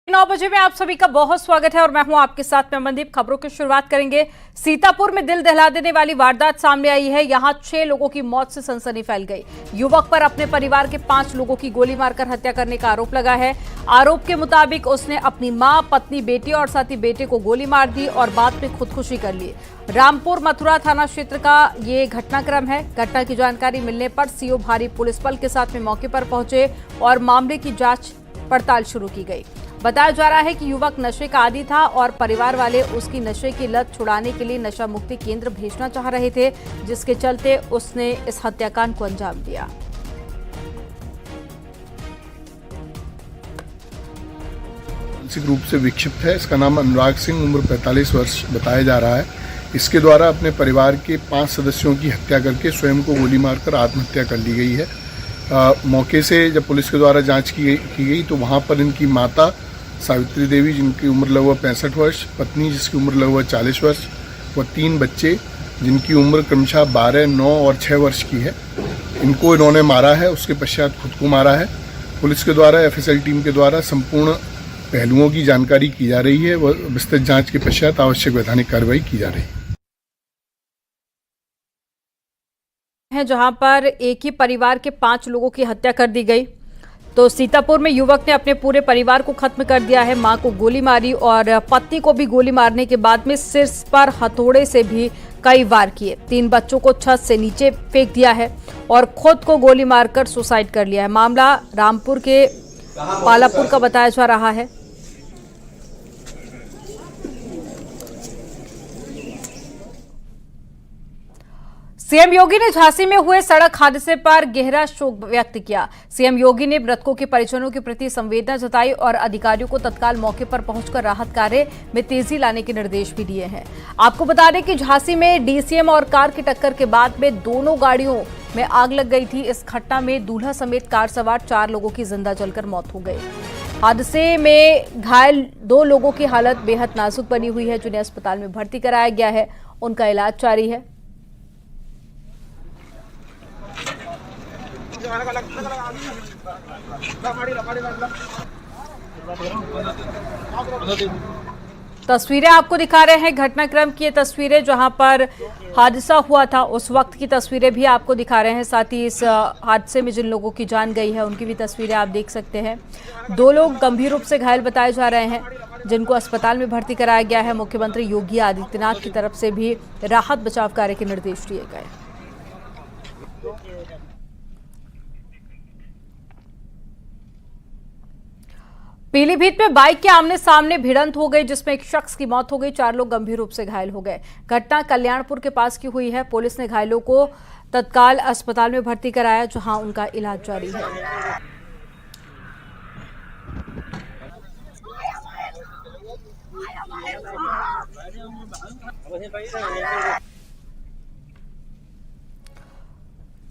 9 बजे में आप सभी का बहुत स्वागत है और मैं हूं आपके साथ में मनदीप। खबरों की शुरुआत करेंगे। सीतापुर में दिल दहला देने वाली वारदात सामने आई है। यहां 6 लोगों की मौत से सनसनी फैल गई। युवक पर अपने परिवार के 5 लोगों की गोली मारकर हत्या करने का आरोप लगा है। आरोप के मुताबिक उसने अपनी मां, पत्नी, बेटी और साथ ही बेटे को गोली मार दी और बाद में खुदकुशी कर ली। रामपुर मथुरा थाना क्षेत्र का ये घटनाक्रम है। घटना की जानकारी मिलने पर सीओ भारी पुलिस बल के साथ में मौके पर पहुंचे और मामले की जांच पड़ताल शुरू की गई। बताया जा रहा है कि युवक नशे का आदी था और परिवार वाले उसकी नशे की लत छुड़ाने के लिए नशा मुक्ति केंद्र भेजना चाह रहे थे, जिसके चलते उसने इस हत्याकांड को अंजाम दिया। मानसिक रूप से विक्षिप्त है। इसका नाम अनुराग सिंह, उम्र 45 वर्ष बताया जा रहा है। इसके द्वारा अपने परिवार के 5 सदस्यों की हत्या करके स्वयं को गोली मारकर आत्महत्या कर ली गई है। मौके से जब पुलिस के द्वारा जांच की गई तो वहां पर इनकी माता सावित्री देवी, जिनकी उम्र लगभग 65 वर्ष, पत्नी जिसकी उम्र लगभग 40 वर्ष व 3 बच्चे जिनकी उम्र क्रमशः 12, 9 और 6 वर्ष की है, इनको इन्होंने मारा है। उसके पश्चात खुद को मारा है। पुलिस के द्वारा एफएसएल टीम के द्वारा संपूर्ण पहलुओं की जानकारी की जा रही है व विस्तृत जांच के पश्चात आवश्यक वैधानिक कार्रवाई की जा रही है। जहां पर एक ही परिवार के 5 लोगों की हत्या कर दी गई। तो सीतापुर में युवक ने अपने पूरे परिवार को खत्म कर दिया है। मां को गोली मारी और पत्नी को भी गोली मारने के बाद में सिर पर हथौड़े से भी कई वार किए। 3 बच्चों को छत से नीचे फेंक दिया है और खुद को गोली मारकर सुसाइड कर लिया है। मामला रामपुर के पालापुर का बताया जा रहा है। सीएम योगी ने झांसी में हुए सड़क हादसे पर गहरा शोक व्यक्त किया। सीएम योगी ने मृतकों के परिजनों के प्रति संवेदना जताई और अधिकारियों को तत्काल मौके पर पहुंचकर राहत कार्य में तेजी लाने के निर्देश भी दिए हैं। आपको बता दें कि झांसी में डीसीएम और कार की टक्कर के बाद में दोनों गाड़ियों में आग लग गई थी। इस घटना में दूल्हा समेत कार सवार 4 लोगों की जिंदा जलकर मौत हो गई। हादसे में घायल 2 लोगों की हालत बेहद नाजुक बनी हुई है, जिन्हें अस्पताल में भर्ती कराया गया है। उनका इलाज जारी है। तस्वीरें आपको दिखा रहे हैं घटनाक्रम की। ये तस्वीरें जहां पर हादसा हुआ था उस वक्त की तस्वीरें भी आपको दिखा रहे हैं। साथ ही इस हादसे में जिन लोगों की जान गई है उनकी भी तस्वीरें आप देख सकते हैं। 2 लोग गंभीर रूप से घायल बताए जा रहे हैं, जिनको अस्पताल में भर्ती कराया गया है। मुख्यमंत्री योगी आदित्यनाथ की तरफ से भी राहत बचाव कार्य के निर्देश दिए गए। पीलीभीत में बाइक के आमने सामने भिड़ंत हो गई, जिसमें एक शख्स की मौत हो गई। 4 लोग गंभीर रूप से घायल हो गए। घटना कल्याणपुर के पास की हुई है। पुलिस ने घायलों को तत्काल अस्पताल में भर्ती कराया, जहां उनका इलाज जारी है।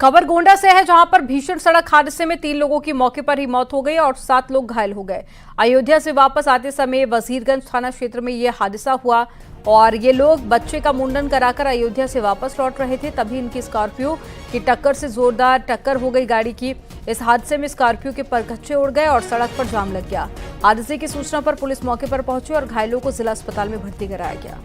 खबर गोंडा से है, जहां पर भीषण सड़क हादसे में 3 लोगों की मौके पर ही मौत हो गई और 7 लोग घायल हो गए। अयोध्या से वापस आते समय वजीरगंज थाना क्षेत्र में यह हादसा हुआ और ये लोग बच्चे का मुंडन कराकर अयोध्या से वापस लौट रहे थे। तभी इनकी स्कॉर्पियो की टक्कर से जोरदार टक्कर हो गई गाड़ी की। इस हादसे में स्कॉर्पियो के परखच्चे उड़ गए और सड़क पर जाम लग गया। हादसे की सूचना पर पुलिस मौके पर पहुंची और घायलों को जिला अस्पताल में भर्ती कराया गया।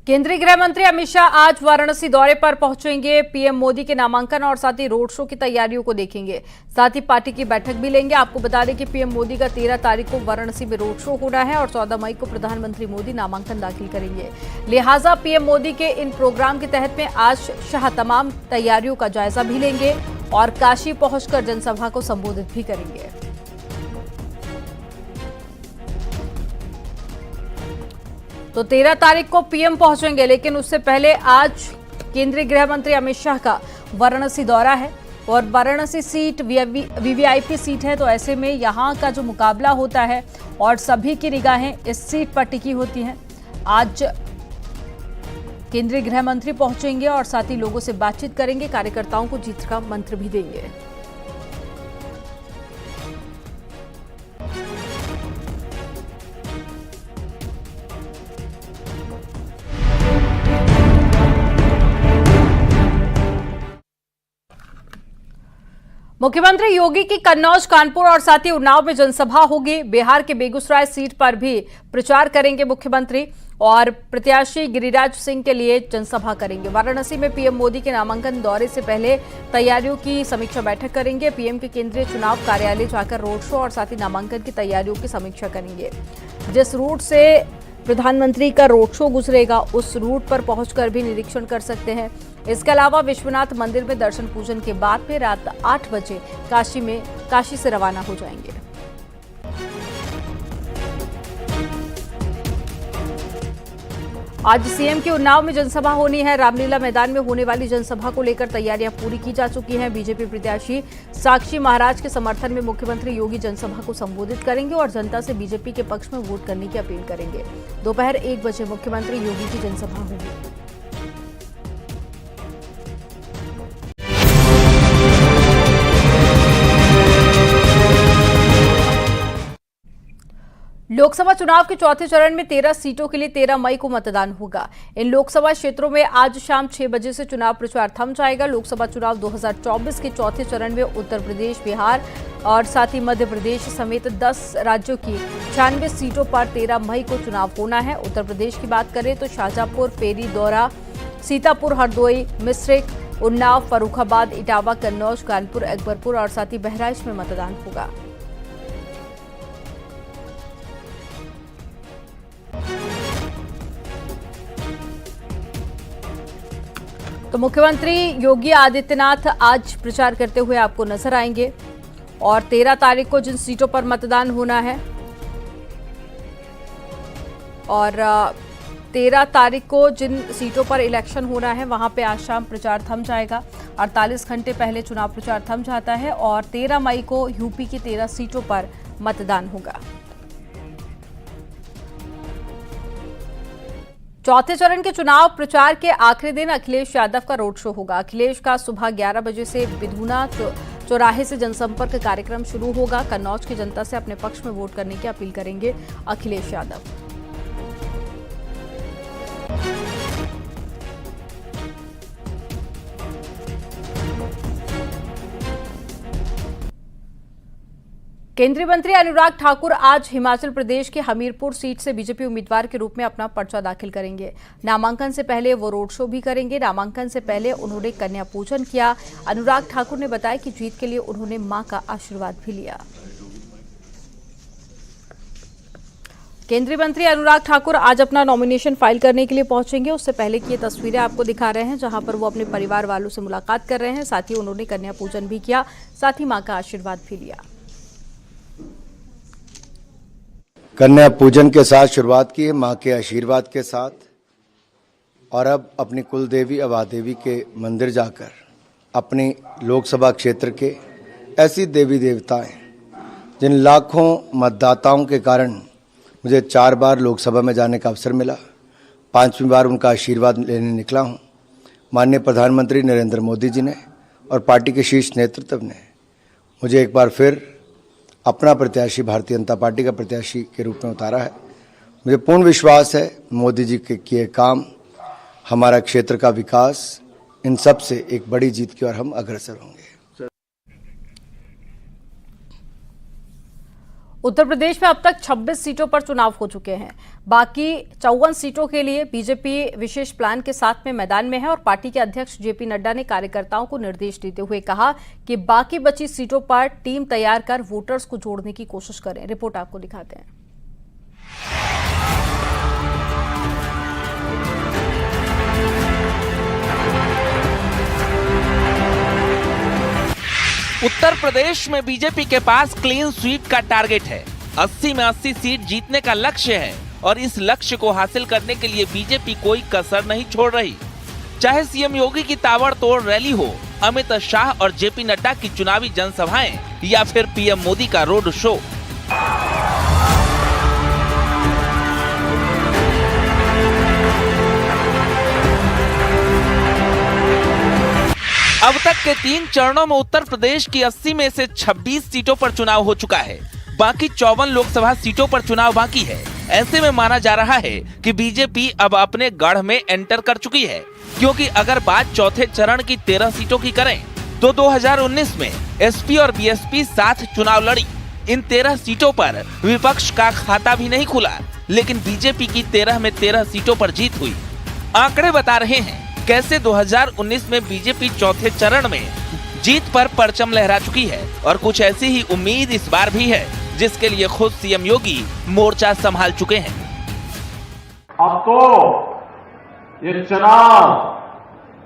केंद्रीय गृह मंत्री अमित शाह आज वाराणसी दौरे पर पहुंचेंगे। पीएम मोदी के नामांकन और साथ ही रोड शो की तैयारियों को देखेंगे। साथ ही पार्टी की बैठक भी लेंगे। आपको बता दें कि पीएम मोदी का 13 तारीख को वाराणसी में रोड शो होना है और 14 मई को प्रधानमंत्री मोदी नामांकन दाखिल करेंगे। लिहाजा पीएम मोदी के इन प्रोग्राम के तहत में आज शाह तमाम तैयारियों का जायजा भी लेंगे और काशी पहुंचकर जनसभा को संबोधित भी करेंगे। तो 13 तारीख को पीएम पहुंचेंगे, लेकिन उससे पहले आज केंद्रीय गृह मंत्री अमित शाह का वाराणसी दौरा है और वाराणसी सीट वीवीआईपी सीट है। तो ऐसे में यहां का जो मुकाबला होता है और सभी की निगाहें इस सीट पर टिकी होती हैं। आज केंद्रीय गृह मंत्री पहुंचेंगे और साथ ही लोगों से बातचीत करेंगे, कार्यकर्ताओं को जीत का मंत्र भी देंगे। मुख्यमंत्री योगी की कन्नौज, कानपुर और साथ ही उन्नाव में जनसभा होगी। बिहार के बेगूसराय सीट पर भी प्रचार करेंगे मुख्यमंत्री और प्रत्याशी गिरिराज सिंह के लिए जनसभा करेंगे। वाराणसी में पीएम मोदी के नामांकन दौरे से पहले तैयारियों की समीक्षा बैठक करेंगे। पीएम के केंद्रीय चुनाव कार्यालय जाकर रोड शो और साथ ही नामांकन की तैयारियों की समीक्षा करेंगे। जिस रूट से प्रधानमंत्री का रोड शो गुजरेगा उस रूट पर पहुंचकर भी निरीक्षण कर सकते हैं। इसके अलावा विश्वनाथ मंदिर में दर्शन पूजन के बाद में रात 8 बजे काशी से रवाना हो जाएंगे। आज सीएम की उन्नाव में जनसभा होनी है। रामलीला मैदान में होने वाली जनसभा को लेकर तैयारियां पूरी की जा चुकी हैं। बीजेपी प्रत्याशी साक्षी महाराज के समर्थन में मुख्यमंत्री योगी जनसभा को संबोधित करेंगे और जनता से बीजेपी के पक्ष में वोट करने की अपील करेंगे। दोपहर 1 बजे मुख्यमंत्री योगी की जनसभा होगी। लोकसभा चुनाव के चौथे चरण में 13 सीटों के लिए 13 मई को मतदान होगा। इन लोकसभा क्षेत्रों में आज शाम 6 बजे से चुनाव प्रचार थम जाएगा। लोकसभा चुनाव 2024 के चौथे चरण में उत्तर प्रदेश, बिहार और साथ ही मध्य प्रदेश समेत 10 राज्यों की 96 सीटों पर 13 मई को चुनाव होना है। उत्तर प्रदेश की बात करें तो शाजापुर, पेरी, दौरा, सीतापुर, हरदोई, मिश्रिख, उन्नाव, फर्रुखाबाद, इटावा, कन्नौज, कानपुर, अकबरपुर और साथ ही बहराइच में मतदान होगा। तो मुख्यमंत्री योगी आदित्यनाथ आज प्रचार करते हुए आपको नजर आएंगे और 13 तारीख को जिन सीटों पर मतदान होना है और 13 तारीख को जिन सीटों पर इलेक्शन होना है वहां पे आज शाम प्रचार थम जाएगा। 48 घंटे पहले चुनाव प्रचार थम जाता है और 13 मई को यूपी की 13 सीटों पर मतदान होगा। चौथे चरण के चुनाव प्रचार के आखिरी दिन अखिलेश यादव का रोड शो होगा। अखिलेश का सुबह 11 बजे से बिधुना चौराहे से जनसंपर्क कार्यक्रम शुरू होगा। कन्नौज की जनता से अपने पक्ष में वोट करने की अपील करेंगे अखिलेश यादव। केंद्रीय मंत्री अनुराग ठाकुर आज हिमाचल प्रदेश के हमीरपुर सीट से बीजेपी उम्मीदवार के रूप में अपना पर्चा दाखिल करेंगे। नामांकन से पहले वो रोड शो भी करेंगे। नामांकन से पहले उन्होंने कन्या पूजन किया। अनुराग ठाकुर ने बताया कि जीत के लिए उन्होंने मां का आशीर्वाद भी लिया। केंद्रीय मंत्री अनुराग ठाकुर आज अपना नॉमिनेशन फाइल करने के लिए पहुंचेंगे। उससे पहले की ये तस्वीरें आपको दिखा रहे हैं जहां पर वो अपने परिवार वालों से मुलाकात कर रहे हैं। साथ ही उन्होंने कन्या पूजन भी किया, साथ ही मां का आशीर्वाद भी लिया। कन्या पूजन के साथ शुरुआत की है, मां के आशीर्वाद के साथ, और अब अपनी कुल देवी अबा देवी के मंदिर जाकर अपनी लोकसभा क्षेत्र के ऐसी देवी देवताएं जिन लाखों मतदाताओं के कारण मुझे 4 बार लोकसभा में जाने का अवसर मिला, 5वीं बार उनका आशीर्वाद लेने निकला हूं। माननीय प्रधानमंत्री नरेंद्र मोदी जी ने और पार्टी के शीर्ष नेतृत्व ने मुझे एक बार फिर अपना प्रत्याशी, भारतीय जनता पार्टी का प्रत्याशी के रूप में उतारा है। मुझे पूर्ण विश्वास है मोदी जी के किए काम, हमारा क्षेत्र का विकास, इन सब से एक बड़ी जीत की ओर हम अग्रसर होंगे। उत्तर प्रदेश में अब तक 26 सीटों पर चुनाव हो चुके हैं। बाकी 54 सीटों के लिए बीजेपी विशेष प्लान के साथ में मैदान में है और पार्टी के अध्यक्ष जेपी नड्डा ने कार्यकर्ताओं को निर्देश देते हुए कहा कि बाकी बची सीटों पर टीम तैयार कर वोटर्स को जोड़ने की कोशिश करें। रिपोर्ट आपको दिखाते हैं। उत्तर प्रदेश में बीजेपी के पास क्लीन स्वीप का टारगेट है। 80 में 80 सीट जीतने का लक्ष्य है और इस लक्ष्य को हासिल करने के लिए बीजेपी कोई कसर नहीं छोड़ रही। चाहे सीएम योगी की ताबड़तोड़ रैली हो, अमित शाह और जेपी नड्डा की चुनावी जनसभाएं या फिर पीएम मोदी का रोड शो। अब तक के 3 चरणों में उत्तर प्रदेश की 80 में से 26 सीटों पर चुनाव हो चुका है। बाकी 54 लोकसभा सीटों पर चुनाव बाकी है। ऐसे में माना जा रहा है कि बीजेपी अब अपने गढ़ में एंटर कर चुकी है, क्योंकि अगर बात चौथे चरण की 13 सीटों की करें तो 2019 में एसपी और बीएसपी साथ चुनाव लड़ी। इन 13 सीटों पर विपक्ष का खाता भी नहीं खुला, लेकिन बीजेपी की 13 में 13 सीटों पर जीत हुई। आंकड़े बता रहे हैं कैसे 2019 में बीजेपी चौथे चरण में जीत पर परचम लहरा चुकी है और कुछ ऐसी ही उम्मीद इस बार भी है, जिसके लिए खुद सीएम योगी मोर्चा संभाल चुके हैं। अब तो ये चुनाव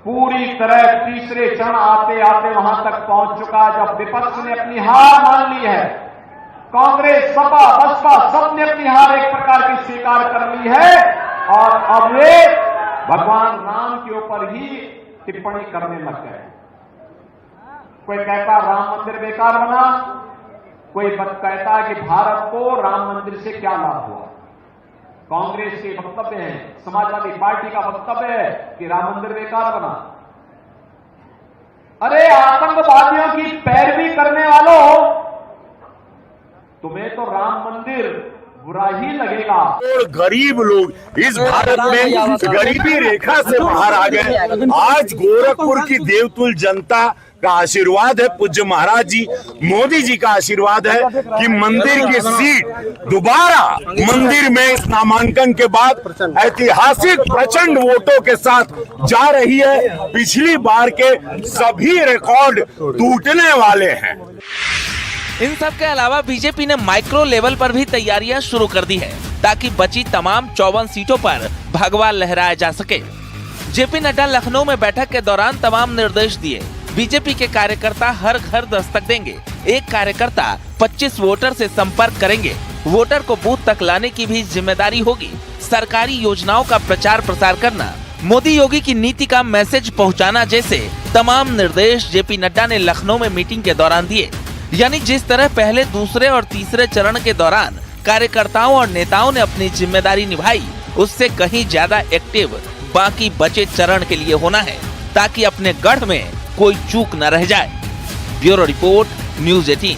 पूरी तरह तीसरे चरण आते आते वहां तक पहुंच चुका है जब विपक्ष ने अपनी हार मान ली है। कांग्रेस, सपा, बसपा सबने अपनी हार एक प्रकार की स्वीकार कर ली है और अब वे भगवान राम के ऊपर ही टिप्पणी करने लग गए। कोई कहता राम मंदिर बेकार बना, कोई कहता है कि भारत को राम मंदिर से क्या लाभ हुआ। कांग्रेस के वक्तव्य है, समाजवादी पार्टी का वक्तव्य है कि राम मंदिर बेकार बना। अरे आतंकवादियों की पैरवी करने वालों, तुम्हें तो राम मंदिर बुरा ही लगेगा। और गरीब लोग इस भारत में गरीबी रेखा से बाहर आ गए। आज गोरखपुर की देवतुल जनता का आशीर्वाद है, पूज्य महाराज जी मोदी जी का आशीर्वाद है कि मंदिर की सीट दोबारा मंदिर में इस नामांकन के बाद ऐतिहासिक प्रचंड वोटों के साथ जा रही है। पिछली बार के सभी रिकॉर्ड टूटने वाले हैं। इन सब के अलावा बीजेपी ने माइक्रो लेवल पर भी तैयारियां शुरू कर दी है, ताकि बची तमाम 54 सीटों पर भगवा लहराया जा सके। जेपी नड्डा लखनऊ में बैठक के दौरान तमाम निर्देश दिए। बीजेपी के कार्यकर्ता हर घर दस्तक देंगे। एक कार्यकर्ता 25 वोटर से संपर्क करेंगे। वोटर को बूथ तक लाने की भी जिम्मेदारी होगी। सरकारी योजनाओं का प्रचार प्रसार करना, मोदी योगी की नीति का मैसेज पहुंचाना जैसे तमाम निर्देश जेपी नड्डा ने लखनऊ में मीटिंग के दौरान दिए। यानी जिस तरह पहले, दूसरे और तीसरे चरण के दौरान कार्यकर्ताओं और नेताओं ने अपनी जिम्मेदारी निभाई, उससे कहीं ज्यादा एक्टिव बाकी बचे चरण के लिए होना है, ताकि अपने गढ़ में कोई चूक न रह जाए। Bureau report, news 18।